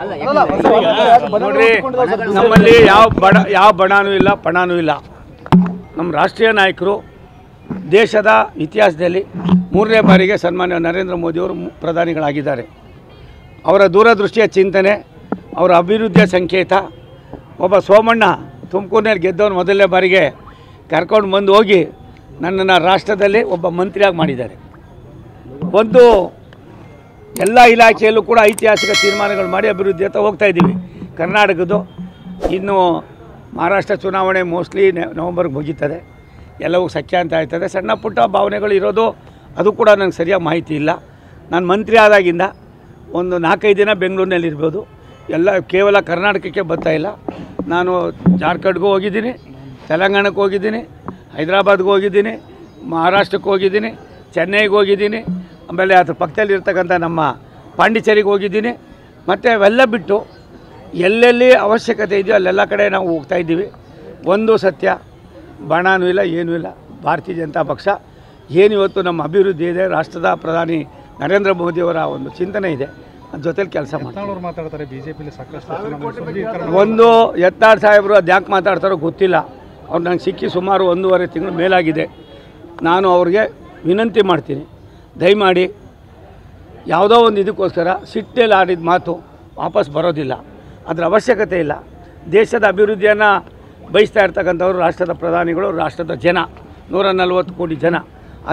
ನೋಡ್ರಿ, ನಮ್ಮಲ್ಲಿ ಯಾವ ಬಣನೂ ಇಲ್ಲ, ಪಣನೂ ಇಲ್ಲ. ನಮ್ಮ ರಾಷ್ಟ್ರೀಯ ನಾಯಕರು ದೇಶದ ಇತಿಹಾಸದಲ್ಲಿ 3ನೇ ಬಾರಿಗೆ ಸನ್ಮಾನ್ಯ ನರೇಂದ್ರ ಮೋದಿಯವರು ಪ್ರಧಾನಿಗಳಾಗಿದ್ದಾರೆ. ಅವರ ದೂರದೃಷ್ಟಿಯ ಚಿಂತನೆ, ಅವರ ಅಭಿವೃದ್ಧಿಯ ಸಂಕೇತ. ಒಬ್ಬ ಸೋಮಣ್ಣ ತುಮಕೂರಿನಲ್ಲಿ ಗೆದ್ದವನು ಮೊದಲನೇ ಬಾರಿಗೆ ಕರ್ಕೊಂಡು ಬಂದು ಹೋಗಿ ನನ್ನನ್ನು ರಾಷ್ಟ್ರದಲ್ಲಿ ಒಬ್ಬ ಮಂತ್ರಿಯಾಗಿ ಮಾಡಿದ್ದಾರೆ. ಒಂದು ಎಲ್ಲ ಇಲಾಖೆಯಲ್ಲೂ ಕೂಡ ಐತಿಹಾಸಿಕ ತೀರ್ಮಾನಗಳು ಮಾಡಿ ಅಭಿವೃದ್ಧಿ ಅಂತ ಹೋಗ್ತಾ ಇದ್ದೀವಿ. ಕರ್ನಾಟಕದ್ದು ಇನ್ನು ಮಹಾರಾಷ್ಟ್ರ ಚುನಾವಣೆ ಮೋಸ್ಟ್ಲಿ ನವಂಬರ್ಗೆ ಮುಗೀತದೆ, ಎಲ್ಲವೂ ಸಖ್ಯ ಅಂತ ಆಯ್ತದೆ. ಸಣ್ಣ ಪುಟ್ಟ ಭಾವನೆಗಳು ಇರೋದು, ಅದು ಕೂಡ ನನಗೆ ಸರಿಯಾಗಿ ಮಾಹಿತಿ ಇಲ್ಲ. ನಾನು ಮಂತ್ರಿ ಆದಾಗಿಂದ ಒಂದು 4-5 ದಿನ ಬೆಂಗಳೂರಿನಲ್ಲಿರ್ಬೋದು. ಎಲ್ಲ ಕೇವಲ ಕರ್ನಾಟಕಕ್ಕೆ ಬರ್ತಾ ಇಲ್ಲ. ನಾನು ಜಾರ್ಖಂಡ್ಗೂ ಹೋಗಿದ್ದೀನಿ, ತೆಲಂಗಾಣಕ್ಕೆ ಹೋಗಿದ್ದೀನಿ, ಹೈದರಾಬಾದ್ಗೆ ಹೋಗಿದ್ದೀನಿ, ಮಹಾರಾಷ್ಟ್ರಕ್ಕೆ ಹೋಗಿದ್ದೀನಿ, ಚೆನ್ನೈಗೆ ಹೋಗಿದ್ದೀನಿ, ಆಮೇಲೆ ಅದ್ರ ಪಕ್ಕದಲ್ಲಿರ್ತಕ್ಕಂಥ ನಮ್ಮ ಪಾಂಡಿಚೇರಿಗೆ ಹೋಗಿದ್ದೀನಿ. ಮತ್ತು ಅವೆಲ್ಲ ಬಿಟ್ಟು ಎಲ್ಲೆಲ್ಲಿ ಅವಶ್ಯಕತೆ ಇದೆಯೋ ಅಲ್ಲೆಲ್ಲ ಕಡೆ ನಾವು ಹೋಗ್ತಾ ಇದ್ದೀವಿ. ಒಂದು ಸತ್ಯ, ಬಣನೂ ಇಲ್ಲ, ಏನೂ ಇಲ್ಲ. ಭಾರತೀಯ ಜನತಾ ಪಕ್ಷ ಏನು ಇವತ್ತು ನಮ್ಮ ಅಭಿವೃದ್ಧಿ ಇದೆ, ರಾಷ್ಟ್ರದ ಪ್ರಧಾನಿ ನರೇಂದ್ರ ಮೋದಿಯವರ ಒಂದು ಚಿಂತನೆ ಇದೆ, ಅದ್ರ ಜೊತೆಲಿ ಕೆಲಸ ಮಾತಾಡ್ತಾರೆ. ಬಿಜೆಪಿಲಿ ಸಾಕಷ್ಟು ಒಂದು ಯತ್ನಾಳ್ ಸಾಹೇಬರು ಅದು ಯಾಕೆ ಮಾತಾಡ್ತಾರೋ ಗೊತ್ತಿಲ್ಲ. ಅವ್ರು ನಂಗೆ ಸಿಕ್ಕಿ ಸುಮಾರು 1.5 ತಿಂಗಳು ಮೇಲಾಗಿದೆ. ನಾನು ಅವ್ರಿಗೆ ವಿನಂತಿ ಮಾಡ್ತೀನಿ, ದಯಮಾಡಿ ಯಾವುದೋ ಒಂದು ಇದಕ್ಕೋಸ್ಕರ ಸಿಟ್ಟಲ್ಲಿ ಆಡಿದ ಮಾತು ವಾಪಸ್ ಬರೋದಿಲ್ಲ. ಅದರ ಅವಶ್ಯಕತೆ ಇಲ್ಲ. ದೇಶದ ಅಭಿವೃದ್ಧಿಯನ್ನು ಬಯಸ್ತಾ ಇರ್ತಕ್ಕಂಥವ್ರು ರಾಷ್ಟ್ರದ ಪ್ರಧಾನಿಗಳು, ರಾಷ್ಟ್ರದ ಜನ, 140 ಕೋಟಿ ಜನ.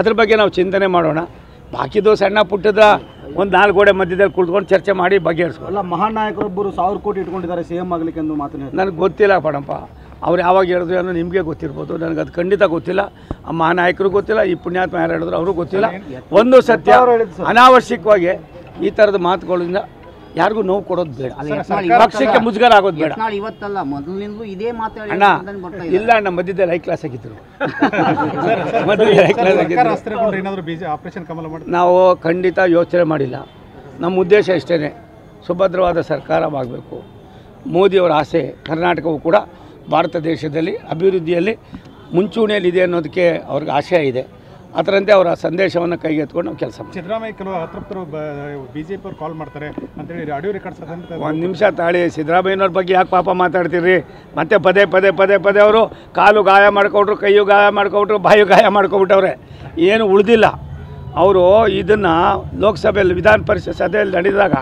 ಅದ್ರ ಬಗ್ಗೆ ನಾವು ಚಿಂತನೆ ಮಾಡೋಣ. ಬಾಕಿದು ಸಣ್ಣ ಪುಟ್ಟದ ಒಂದು 4 ಗೋಡೆ ಮಧ್ಯದಲ್ಲಿ ಕುಳಿತುಕೊಂಡು ಚರ್ಚೆ ಮಾಡಿ ಬಗೆಹರಿಸ್ಕೊಳ್ಳ. ಮಹಾನ್ ನಾಯಕರೊಬ್ಬರು 1000 ಕೋಟಿ ಇಟ್ಕೊಂಡಿದ್ದಾರೆ CM ಆಗಲಿಕ್ಕೆ ಎಂದು ಮಾತನಾಡಿ. ನನಗೆ ಗೊತ್ತಿಲ್ಲ ಪಣಪ್ಪ, ಅವ್ರು ಯಾವಾಗ ಹೇಳಿದ್ರು ಏನೋ ನಿಮಗೆ ಗೊತ್ತಿರ್ಬೋದು, ನನಗೆ ಅದು ಖಂಡಿತ ಗೊತ್ತಿಲ್ಲ. ಆ ಮಹಾನಾಯಕರು ಗೊತ್ತಿಲ್ಲ, ಈ ಪುಣ್ಯಾತ್ಮ ಯಾರು ಹೇಳಿದ್ರು ಅವರು ಗೊತ್ತಿಲ್ಲ. ಒಂದು ಸತ್ಯ, ಅನಾವಶ್ಯಕವಾಗಿ ಈ ಥರದ ಮಾತುಗಳಿಂದ ಯಾರಿಗೂ ನೋವು ಕೊಡೋದು ಬೇಡ, ಪಕ್ಷಕ್ಕೆ ಮುಜುಗರ ಆಗೋದು ಬೇಡ. ಇವತ್ತಲ್ಲ, ಮೊದಲಿನಿಂದಲೂ ಇದೇ ಮಾತಾಡಿ ಅಣ್ಣ ಇಲ್ಲ, ಅಣ್ಣ ಮಧ್ಯದಲ್ಲಿ ಹೈ ಕ್ಲಾಸ್ ಆಗಿದ್ರು. ಮಧ್ಯದಲ್ಲಿ ಹೈ ಕ್ಲಾಸ್ ಆಗಿದ್ರು. ನಾವು ಖಂಡಿತ ಯೋಚನೆ ಮಾಡಿಲ್ಲ. ನಮ್ಮ ಉದ್ದೇಶ ಇಷ್ಟೇ, ಸುಭದ್ರವಾದ ಸರ್ಕಾರವಾಗಬೇಕು. ಮೋದಿಯವರ ಆಸೆ ಕರ್ನಾಟಕವು ಕೂಡ ಭಾರತ ದೇಶದಲ್ಲಿ ಅಭಿವೃದ್ಧಿಯಲ್ಲಿ ಮುಂಚೂಣಿಯಲ್ಲಿದೆ ಅನ್ನೋದಕ್ಕೆ ಅವ್ರಿಗೆ ಆಶಯ ಇದೆ. ಅದರಂತೆ ಅವರ ಸಂದೇಶವನ್ನು ಕೈಗೆತ್ಕೊಂಡು ನಾವು ಕೆಲಸ ಮಾಡ್ತೀವಿ. ಸಿದ್ದರಾಮಯ್ಯ ಕೆಲವು ಅತೃಪ್ತರು ಬಿಜೆಪಿ ಅವ್ರು ಕಾಲ್ ಮಾಡ್ತಾರೆ ಅಂತೇಳಿ ಆಡಿಯೋ ರೆಕಾರ್ಡ್ಸ್ ಒಂದು ನಿಮಿಷ ತಾಳಿ. ಸಿದ್ದರಾಮಯ್ಯನವ್ರ ಬಗ್ಗೆ ಯಾಕೆ ಪಾಪ ಮಾತಾಡ್ತೀರಿ? ಮತ್ತೆ ಪದೇ ಪದೇ ಪದೇ ಪದೇ ಅವರು ಕಾಲು ಗಾಯ ಮಾಡ್ಕೊಟ್ರು, ಕೈಯು ಗಾಯ ಮಾಡ್ಕೊಬಿಟ್ರು, ಬಾಯು ಗಾಯ ಮಾಡ್ಕೊಬಿಟ್ಟವ್ರೆ. ಏನು ಉಳಿದಿಲ್ಲ. ಅವರು ಇದನ್ನು ಲೋಕಸಭೆಯಲ್ಲಿ ವಿಧಾನ ಪರಿಷತ್ ಸಭೆಯಲ್ಲಿ ನಡೆದಾಗ,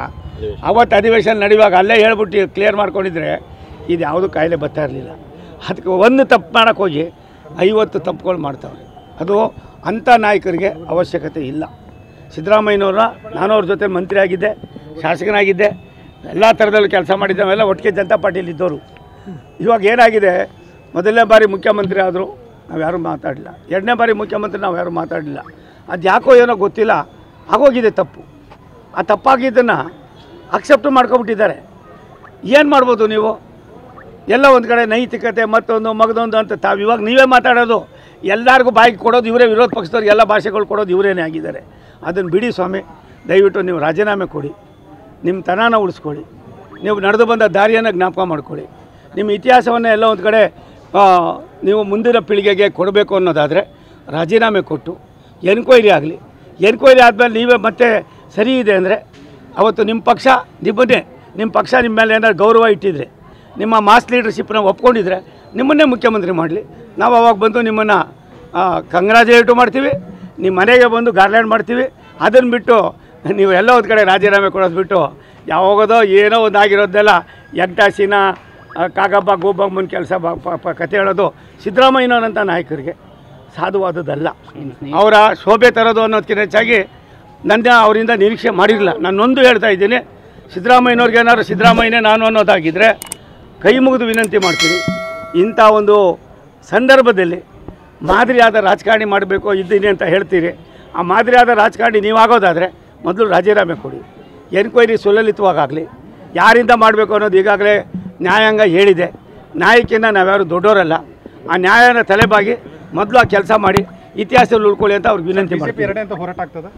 ಅವತ್ತು ಅಧಿವೇಶನ ನಡೆಯುವಾಗ ಅಲ್ಲೇ ಹೇಳ್ಬಿಟ್ಟು ಕ್ಲಿಯರ್ ಮಾಡ್ಕೊಂಡಿದ್ರೆ ಇದು ಯಾವುದೂ ಕಾಯಿಲೆ ಬರ್ತಾ ಇರಲಿಲ್ಲ. ಅದಕ್ಕೆ ಒಂದು ತಪ್ಪು ಮಾಡೋಕ್ಕೆ ಹೋಗಿ 50 ತಪ್ಪುಗಳು ಮಾಡ್ತಾವ್ರೆ. ಅದು ಅಂಥ ನಾಯಕರಿಗೆ ಅವಶ್ಯಕತೆ ಇಲ್ಲ. ಸಿದ್ದರಾಮಯ್ಯನವ್ರ ನಾನು ಅವ್ರ ಜೊತೆ ಮಂತ್ರಿ ಆಗಿದ್ದೆ, ಶಾಸಕನಾಗಿದ್ದೆ, ಎಲ್ಲ ಥರದಲ್ಲೂ ಕೆಲಸ ಮಾಡಿದ್ದೆ. ಅವೆಲ್ಲ ಒಟ್ಟಿಗೆ ಜನತಾ ಪಾರ್ಟಿಯಲ್ಲಿದ್ದವರು. ಇವಾಗ ಏನಾಗಿದೆ, ಮೊದಲನೇ ಬಾರಿ ಮುಖ್ಯಮಂತ್ರಿ ಆದರು, ನಾವು ಯಾರೂ ಮಾತಾಡಲಿಲ್ಲ. 2ನೇ ಬಾರಿ ಮುಖ್ಯಮಂತ್ರಿ ನಾವು ಯಾರೂ ಮಾತಾಡಲಿಲ್ಲ. ಅದು ಯಾಕೋ ಏನೋ ಗೊತ್ತಿಲ್ಲ, ಆಗೋಗಿದೆ ತಪ್ಪು. ಆ ತಪ್ಪಾಗಿದ್ದನ್ನು ಅಕ್ಸೆಪ್ಟ್ ಮಾಡ್ಕೊಬಿಟ್ಟಿದ್ದಾರೆ. ಏನು ಮಾಡ್ಬೋದು ನೀವು? ಎಲ್ಲ ಒಂದು ಕಡೆ ನೈತಿಕತೆ ಮತ್ತೊಂದು ಮಗದೊಂದು ಅಂತ ತಾವು ಇವಾಗ ನೀವೇ ಮಾತಾಡೋದು. ಎಲ್ಲರಿಗೂ ಬಾಯಿಗೆ ಕೊಡೋದು ಇವರೇ, ವಿರೋಧ ಪಕ್ಷದವ್ರಿಗೆ ಎಲ್ಲ ಭಾಷೆಗಳು ಕೊಡೋದು ಇವರೇನೇ ಆಗಿದ್ದಾರೆ. ಅದನ್ನು ಬಿಡಿ ಸ್ವಾಮಿ, ದಯವಿಟ್ಟು ನೀವು ರಾಜೀನಾಮೆ ಕೊಡಿ, ನಿಮ್ಮ ತನಾನ ಉಳಿಸ್ಕೊಳ್ಳಿ, ನೀವು ನಡೆದು ಬಂದ ದಾರಿಯನ್ನು ಜ್ಞಾಪಕ ಮಾಡ್ಕೊಳ್ಳಿ. ನಿಮ್ಮ ಇತಿಹಾಸವನ್ನು ಎಲ್ಲ ಒಂದು ಕಡೆ ನೀವು ಮುಂದಿನ ಪೀಳಿಗೆಗೆ ಕೊಡಬೇಕು ಅನ್ನೋದಾದರೆ ರಾಜೀನಾಮೆ ಕೊಟ್ಟು ಎನ್ಕ್ವೈರಿ ಆಗಲಿ. ಎನ್ಕ್ವೈರಿ ಆದಮೇಲೆ ನೀವೇ ಮತ್ತೆ ಸರಿ ಇದೆ ಅಂದರೆ ಅವತ್ತು ನಿಮ್ಮ ಪಕ್ಷ ನಿಮ್ಮ ಮೇಲೆ ಏನಾದ್ರು ಗೌರವ ಇಟ್ಟಿದ್ರೆ, ನಿಮ್ಮ ಮಾಸ್ ಲೀಡರ್ಶಿಪ್ನ ಒಪ್ಕೊಂಡಿದ್ರೆ ನಿಮ್ಮನ್ನೇ ಮುಖ್ಯಮಂತ್ರಿ ಮಾಡಲಿ. ನಾವು ಅವಾಗ ಬಂದು ನಿಮ್ಮನ್ನು ಕಂಗ್ರಾಜುಲೇಟು ಮಾಡ್ತೀವಿ, ನಿಮ್ಮ ಮನೆಗೆ ಬಂದು ಗಾರ್ಲ್ಯಾಂಡ್ ಮಾಡ್ತೀವಿ. ಅದನ್ನು ಬಿಟ್ಟು ನೀವು ಎಲ್ಲ ಒಂದು ಕಡೆ ರಾಜೀನಾಮೆ ಕೊಡೋದು ಬಿಟ್ಟು ಯಾವಾಗೋದೋ ಏನೋ ಒಂದು ಆಗಿರೋದೆಲ್ಲ ಯಗ್ಟಾಸಿನ ಕಾಗಬ್ಬ ಗೋಬಮ್ಮನ ಕೆಲಸ ಕತೆ ಹೇಳೋದು ಸಿದ್ದರಾಮಯ್ಯನವರಂಥ ನಾಯಕರಿಗೆ ಸಾಧುವಾದದ್ದಲ್ಲ. ಅವರ ಶೋಭೆ ತರೋದು ಅನ್ನೋದಕ್ಕಿಂತ ಹೆಚ್ಚಾಗಿ ನನ್ನ ಅವರಿಂದ ನಿರೀಕ್ಷೆ ಮಾಡಿರಲಿಲ್ಲ. ನಾನೊಂದು ಹೇಳ್ತಾ ಇದ್ದೀನಿ, ಸಿದ್ದರಾಮಯ್ಯನವ್ರಿಗೆ ಏನಾದ್ರು ಸಿದ್ದರಾಮಯ್ಯನೇ ನಾನು ಅನ್ನೋದಾಗಿದ್ದರೆ ಕೈ ಮುಗಿದು ವಿನಂತಿ ಮಾಡ್ತೀನಿ, ಇಂಥ ಒಂದು ಸಂದರ್ಭದಲ್ಲಿ ಮಾದರಿಯಾದ ರಾಜಕಾರಣಿ ಮಾಡಬೇಕು ಇದ್ದೀನಿ ಅಂತ ಹೇಳ್ತೀರಿ. ಆ ಮಾದರಿಯಾದ ರಾಜಕಾರಣಿ ನೀವಾಗೋದಾದರೆ ಮೊದಲು ರಾಜೀನಾಮೆ ಕೊಡಿ. ಎನ್ಕ್ವೈರಿ ಸುಲಲಿತವಾಗಲಿ, ಯಾರಿಂದ ಮಾಡಬೇಕು ಅನ್ನೋದು ಈಗಾಗಲೇ ನ್ಯಾಯಾಂಗ ಹೇಳಿದೆ. ನ್ಯಾಯಕ್ಕಿಂತ ನಾವ್ಯಾರು ದೊಡ್ಡವರಲ್ಲ. ಆ ನ್ಯಾಯನ ತಲೆಬಾಗಿ ಮೊದಲು ಆ ಕೆಲಸ ಮಾಡಿ ಇತಿಹಾಸದಲ್ಲಿ ಉಳ್ಕೊಳ್ಳಿ ಅಂತ ಅವ್ರಿಗೆ ವಿನಂತಿ ಮಾಡ್ತೀವಿ. ಹೋರಾಟ ಆಗ್ತದೆ.